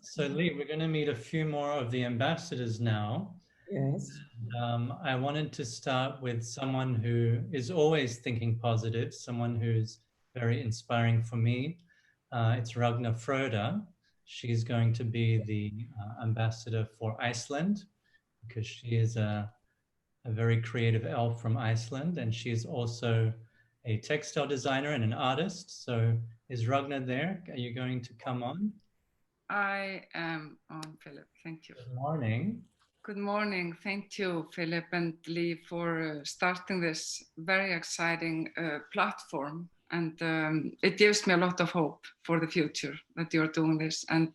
So Lee, we're going to meet a few more of the ambassadors now. Yes. I wanted to start with someone who is always thinking positive, someone who's very inspiring for me. It's Ragna Froda. She's going to be the ambassador for Iceland because she is a very creative elf from Iceland, and she's also a textile designer and an artist. So is Ragna there? Are you going to come on? I am on, Philip. Thank you. Good morning. Good morning. Thank you, Philip and Lee, for starting this very exciting platform. And it gives me a lot of hope for the future that you're doing this and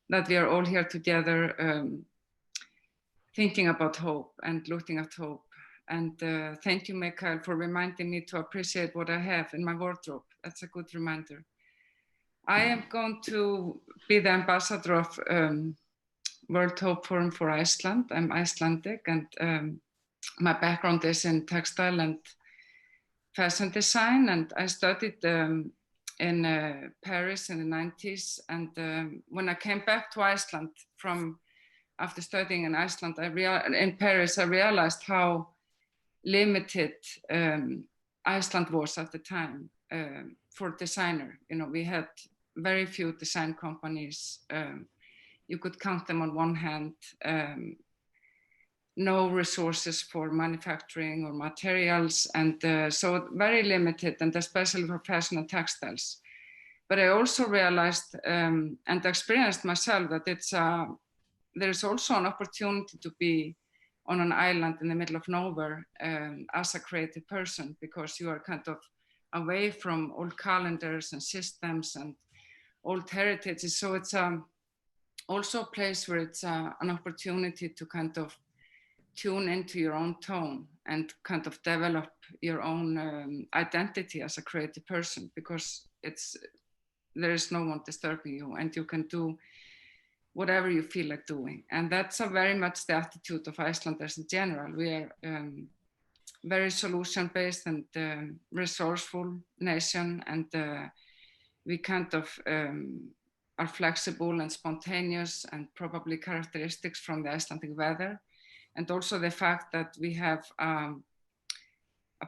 that we are all here together thinking about hope and looking at hope. And thank you, Mikael, for reminding me to appreciate what I have in my wardrobe. That's a good reminder. I am going to be the ambassador of World Hope Forum for Iceland. I'm Icelandic, and my background is in textile and fashion design. And I studied in Paris in the 90s. And when I came back to Iceland after studying in Iceland, in Paris, I realized how limited Iceland was at the time for designer. You know, we had very few design companies. You could count them on one hand. No resources for manufacturing or materials, and so very limited, and especially for fashion and textiles. But I also realized and experienced myself that there's also an opportunity to be on an island in the middle of nowhere as a creative person, because you are kind of away from old calendars and systems and old heritages. So it's also a place where it's an opportunity to kind of tune into your own tone and kind of develop your own identity as a creative person, because there is no one disturbing you and you can do whatever you feel like doing. And that's very much the attitude of Icelanders in general. We are very solution-based and resourceful nation, and we kind of are flexible and spontaneous, and probably characteristics from the Icelandic weather. And also the fact that we have a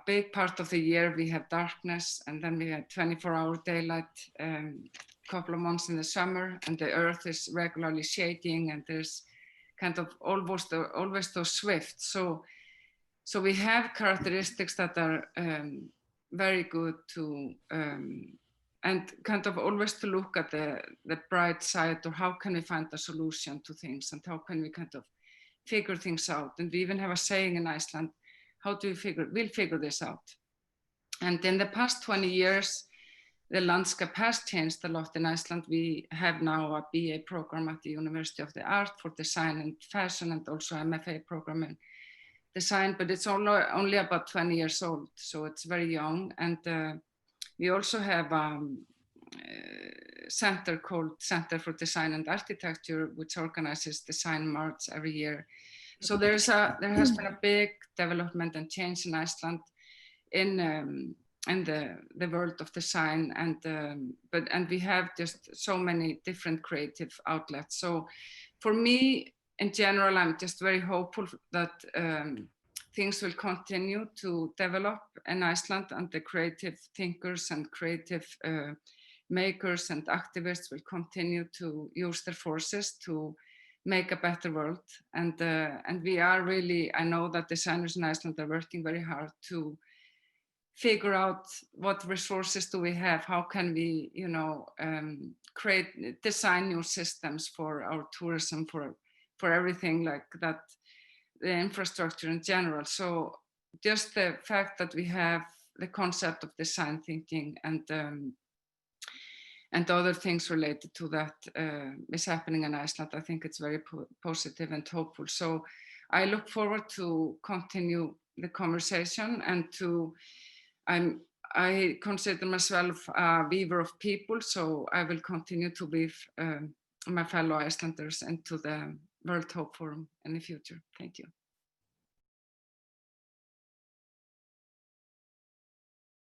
big part of the year, we have darkness, and then we have 24-hour daylight, couple of months in the summer, and the earth is regularly shaking, and there's kind of always those swifts. So we have characteristics that are very good to, and kind of always to look at the bright side, or how can we find a solution to things, and how can we kind of figure things out. And we even have a saying in Iceland, we'll figure this out. And in the past 20 years, the landscape has changed a lot in Iceland. We have now a BA program at the University of the Art for design and fashion, and also MFA program in design, but it's only about 20 years old, so it's very young. And we also have a center called Center for Design and Architecture, which organizes Design March every year. So there has been a big development and change in Iceland in the world of design, and we have just so many different creative outlets. So for me, in general, I'm just very hopeful that things will continue to develop in Iceland, and the creative thinkers and creative makers and activists will continue to use their forces to make a better world. And we are really, I know that designers in Iceland are working very hard to figure out what resources do we have, how can we, you know, design new systems for our tourism, for everything like that, the infrastructure in general. So just the fact that we have the concept of design thinking and other things related to that is happening in Iceland, I think it's very positive and hopeful. So I look forward to continue the conversation, and I consider myself a weaver of people, so I will continue to weave my fellow Icelanders into the World Hope Forum in the future. Thank you.